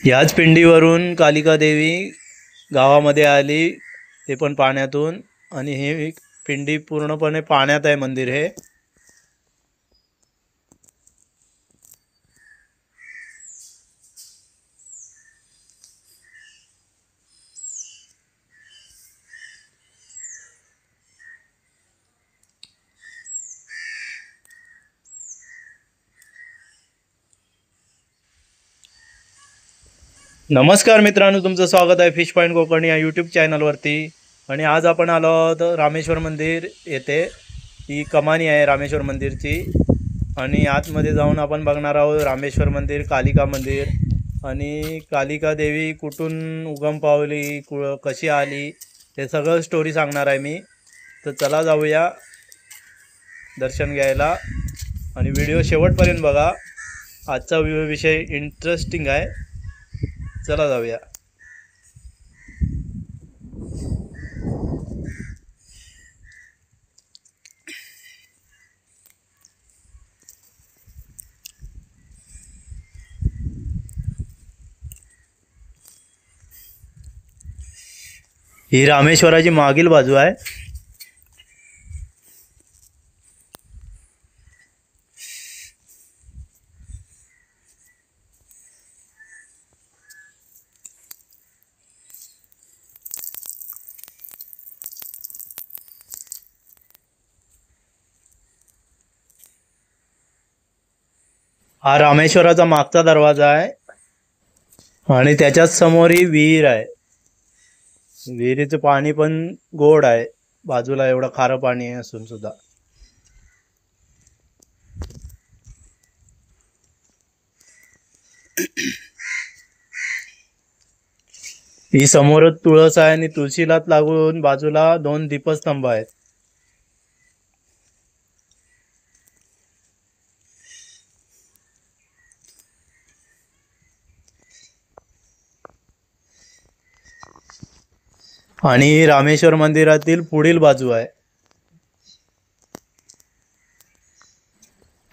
याच पिंडीवरून कालिका देवी गावामध्ये आली, ते पण पाण्यातून. आणि हे पिंडी पूर्णपणे पाण्यात आहे मंदिर हे. नमस्कार मित्रांनो, तुमचं स्वागत आहे फिश पॉइंट कोकण या यूट्यूब चॅनलवरती. आणि आज आपण आलो आहोत रामेश्वर मंदिर येथे. ही कमानी आहे रामेश्वर मंदिरची. आणि आतमध्ये जाऊन आपण बघणार आहोत रामेश्वर मंदिर, कालिका मंदिर आणि कालिका देवी कुठून उगम पावली, कशी आली, हे सगळं स्टोरी सांगणार आहे मी. तर चला जाऊया दर्शन घ्यायला आणि व्हिडिओ शेवटपर्यंत बघा. आजचा विषय इंटरेस्टिंग आहे. चला जाऊया. ही रामेश्वराची मागील बाजू आहे. हा रामेश्वराचा मागचा दरवाजा आहे आणि त्याच्याच समोर ही विहीर आहे. विहिरीचं पाणी पण गोड आहे, बाजूला एवढं खारं पाणी असून सुद्धा. ही समोरच तुळस आहे आणि तुळशीला लागून बाजूला 2 दीपस्तंभ आहेत. आणि रामेश्वर मंदिरातील पुढील बाजू आहे.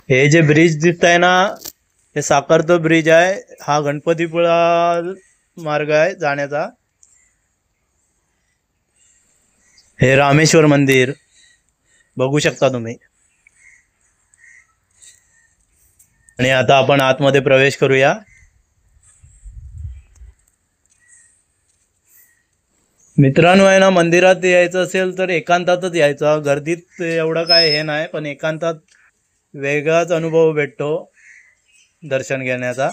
हे जे ब्रिज दिसत आहे ना, हे साखरतो ब्रिज आहे. हा गणपतीपुळा मार्ग आहे जाण्याचा. हे रामेश्वर मंदिर बघू शकता तुम्ही. आणि आता आपण आतमध्ये प्रवेश करूया. मित्रांनो आहे ना, मंदिरात यायचं असेल तर एकांतातच यायचं. गर्दीत एवढं काय हे नाही, पण एकांतात वेगळाच अनुभव भेटतो दर्शन घेण्याचा.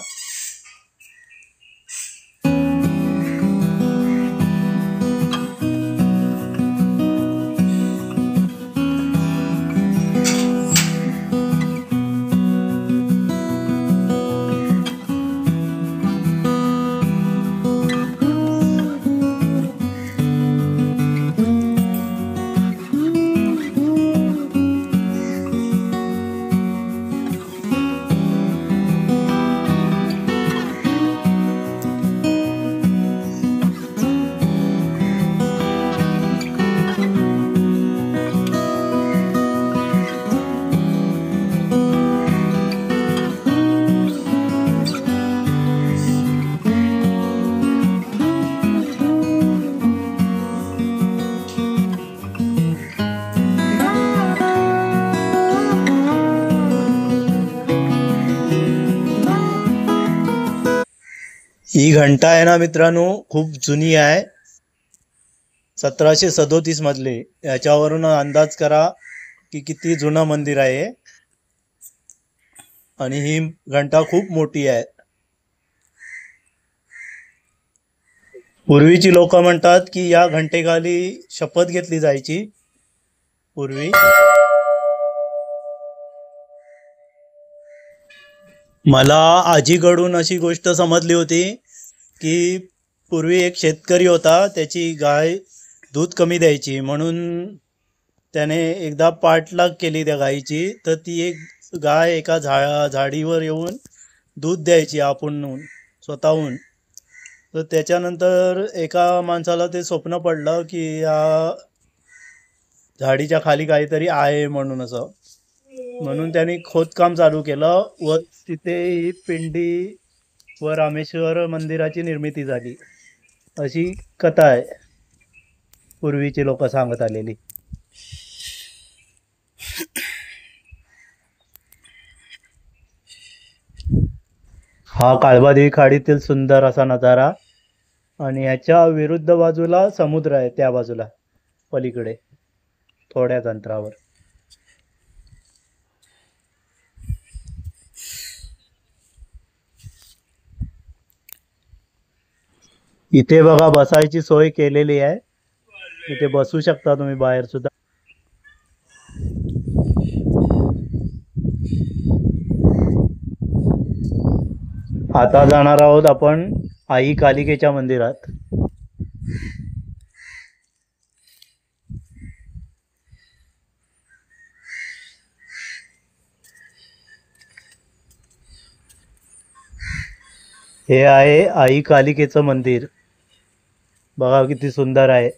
ही घंटा आहे ना मित्रांनो, खूप जुनी आहे. 1737 मधली. याच्यावरून अंदाज करा की किती जुनं मंदिर आहे. आणि ही घंटा खूप मोठी आहे. पूर्वीची लोक म्हणतात की या घंटेखाली शपथ घेतली जायची पूर्वी. मला आजीकडून अशी गोष्ट समजली होती की पूर्वी एक शेतकरी होता, त्याची गाय दूध कमी द्यायची, म्हणून त्याने एकदा पाठलाग केली त्या गायीची. तर ती एक गाय एका झाडीवर येऊन दूध द्यायची आपण स्वतःहून. तर त्याच्यानंतर एका माणसाला ते स्वप्न पडलं की या झाडीच्या खाली काहीतरी आहे म्हणून असं. म्हणून त्यांनी खोदकाम चालू केलं व तिथे ही पिंडी व रामेश्वर मंदिराची निर्मिती झाली अशी कथा आहे, पूर्वीचे लोक सांगत आलेली. हा काळबादेवी खाडीतील सुंदर असा नजारा, आणि ह्याच्या विरुद्ध बाजूला समुद्र आहे, त्या बाजूला पलीकडे थोड्याच अंतरावर. इथे बघा बसायची सोय केलेली आहे, इथे बसू शकता तुम्ही बाहेर सुद्धा. आता जाणार आहोत आपण आई कालिकेच्या मंदिरात. हे आहे आई कालिकेचं मंदिर, बघा किती सुंदर आहे.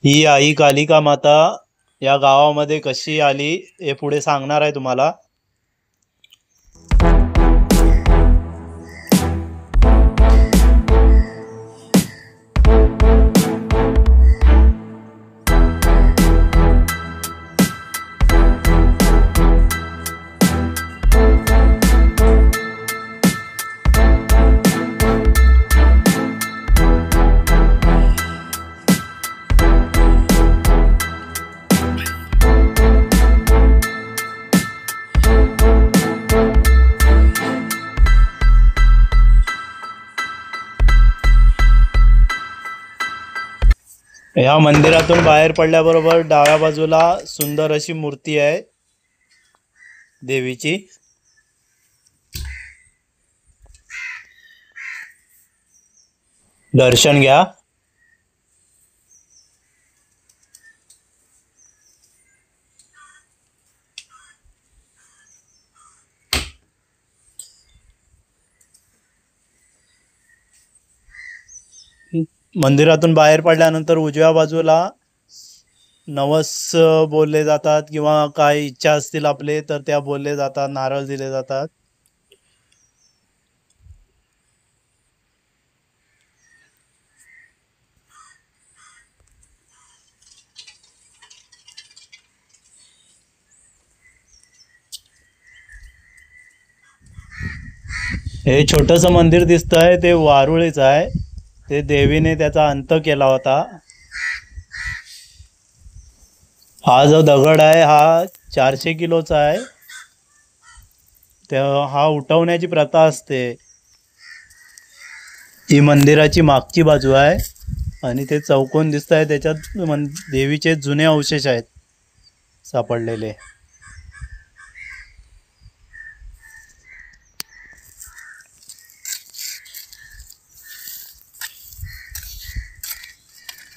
ही आई कालिका माता या गावामध्ये कशी आली हे पुढे सांगणार आहे तुम्हाला. या मंदिरातून बाहेर पडल्याबरोबर डाव्या बाजूला सुंदर अशी मूर्ती आहे देवीची. दर्शन घ्या. मंदिरातून बाहेर पडल्यानंतर उजव्या बाजूला नवस बोलले जातात, किंवा काय इच्छा असतील आपले तर त्या बोलले जातात, नारळ दिले जातात. हे छोटंसं मंदिर दिसतंय ते वारुळेच आहे, ते देवीने त्याचा अंत केला होता. हा जो दगड आहे हा 400 किलोचा आहे, तेव्हा हा उठवण्याची प्रथा असते. ही मंदिराची मागची बाजू आहे, आणि ते चौकोन दिसत आहे, त्याच्यात देवीचे जुने अवशेष आहेत सापडलेले.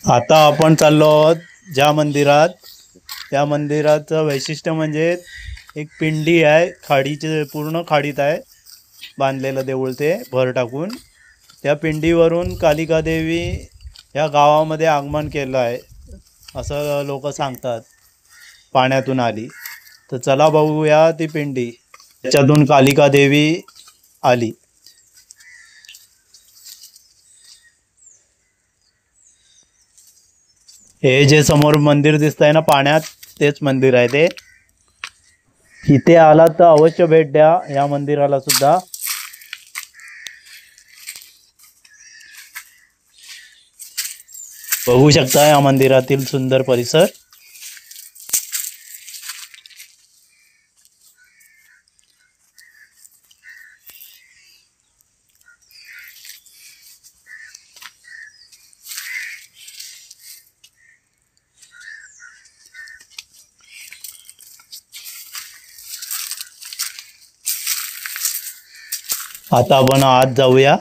आता आपण चाललो आहोत ज्या मंदिरात, त्या मंदिराचं वैशिष्ट्य म्हणजे एक पिंडी आहे, खाडीचे पूर्ण खाडीत आहे बांधलेलं देऊळ, ते भर टाकून. त्या पिंडीवरून कालिका देवी या गावामध्ये आगमन केलं आहे असं लोक सांगतात, पाण्यातून आली. तर चला बघूया ती पिंडी, त्याच्यातून कालिका देवी आली. हे जे समोर मंदिर दिसतंय ना पाण्यात, तेच मंदिर आहे ते. इथे आलात तर अवश्य भेट द्या या मंदिराला सुद्धा. बघू शकता या मंदिरातील सुंदर परिसर. आता आपण आत जाऊया.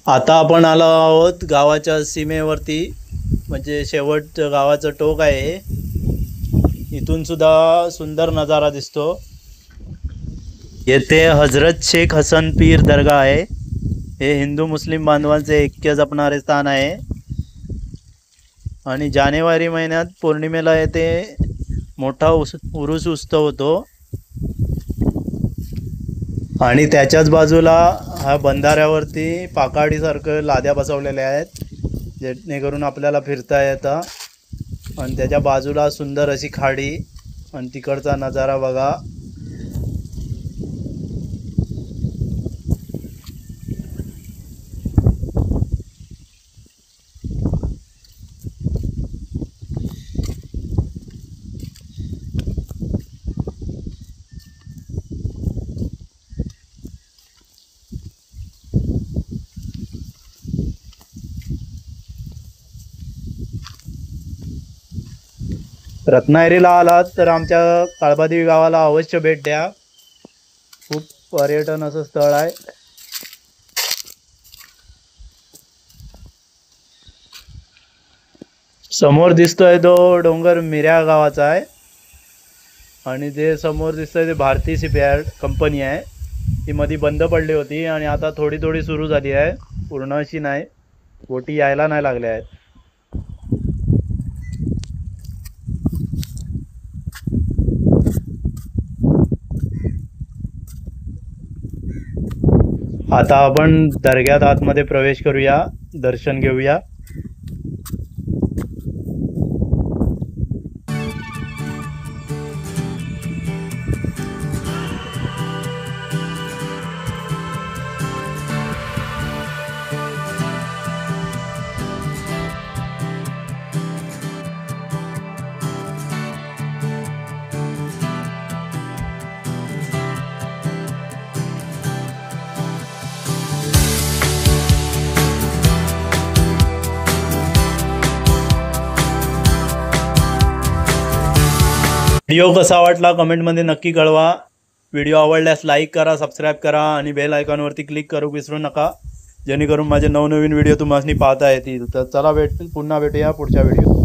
आता आपण आलो आहोत गावाच्या सीमेवरती, म्हणजे शेवट गावाचं टोक आहे. इथून सुद्धा सुंदर नजारा दिसतो. येथे हजरत शेख हसन पीर दर्गा आहे. हे हिंदू मुस्लिम बांधवांचे ऐक्य जपणारे स्थान आहे आणि जानेवारी महिन्यात पौर्णिमेला येथे मोठा उरूस उत्सव होतो. आणि त्याच्याच बाजूला हा बंधाऱ्यावरती पाकाडीसारखं लाद्या बसवलेल्या आहेत, जेणेकरून आपल्याला फिरता येतं. आणि त्याच्या बाजूला सुंदर अशी खाडी आणि तिकडचा नजारा बघा. रत्नागिरीला आलात तर आमच्या काळबादेवी गावाला अवश्य भेट द्या. खूप पर्यटन असं स्थळ आहे. समोर दिसतोय तो डोंगर मिऱ्या गावाचा आहे आणि जे समोर दिसतोय ते भारती शिपयार्ड कंपनी आहे. ती मध्ये बंद पडली होती आणि आता थोडी थोडी सुरू झाली आहे, पूर्ण अशी नाही. बोटी यायला नाही लागल्या आहेत. आता आपण दर्ग्यात आतमध्ये प्रवेश करूया, दर्शन घेऊया. व्हिडिओ कसा वाटला कमेंटमध्ये नक्की कळवा. व्हिडिओ आवडल्यास लाईक करा, सबस्क्राईब करा आणि बेल आयकॉनवरती क्लिक करू विसरू नका, जेणेकरून माझे नवनवीन व्हिडिओ तुम्हाला पाहता येतील. तर चला पुन्हा भेटूया पुढच्या व्हिडिओ.